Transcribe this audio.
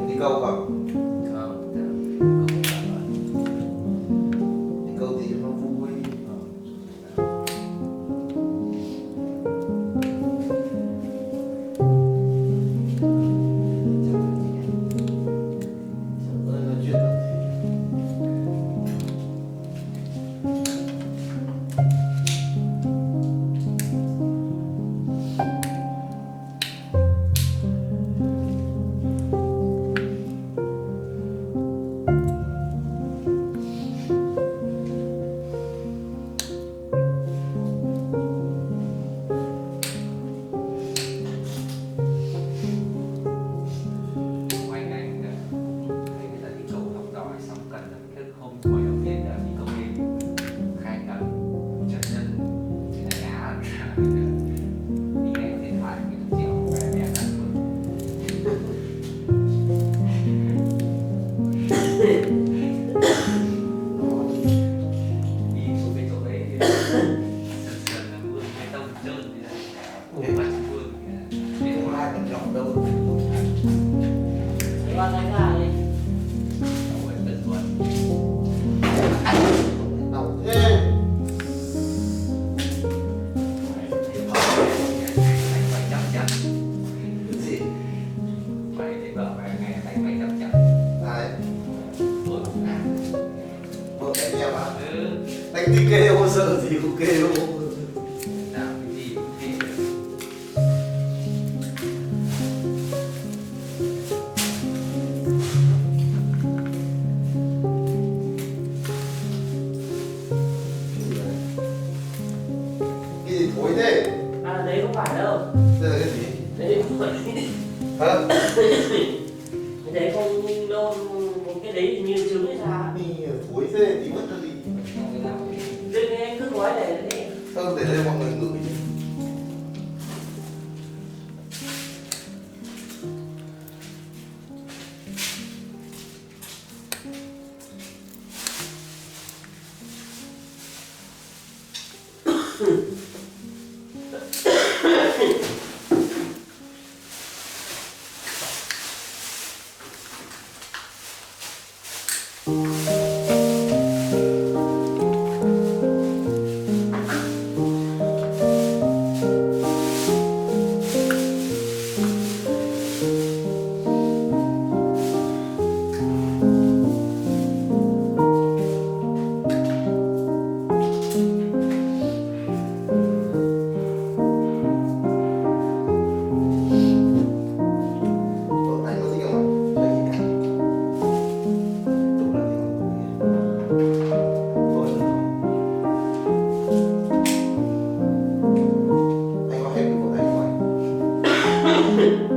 Đi câu không? Không, Đi câu thì nó vui. Nói chuyện rồi. ngoài ngành thấy người ta đi câu học đòi xong cần là cái hôm buổi đầu tiên là đi câu đêm khai cần chân nhân là giá đi nghe điện thoại cái được triệu về mẹ ăn luôn đi xuống cái chỗ đấy thì sườn sườn là mưa cái tông trơn thì là mặt mưa Không ai còn giọng đâu. Qua cái gà đi. rồi tận luôn Đau thế. anh phải chấp nhận Cái gì? phải để vợ về ngày anh phải chấp nhận Ai? tôi cũng làm Vợ đánh em à? ừ Đánh thì kêu, sợ gì cũng kêu. làm cái gì cũng thế được Cái gì thối thế? À đấy không phải đâu. Đây là cái gì? Đấy không phải. Hả? Cái đấy không đâu. Cái đấy như trứng hay sao? Đi thối thế thì mất cái gì? Đây anh cứ nói để đấy. Không, để đây mọi người ngửi. Cậu đánh có gì không? Chơi gì cả? Chụp là gì không? Thôi được rồi. Anh có hết cái bộ đánh không anh?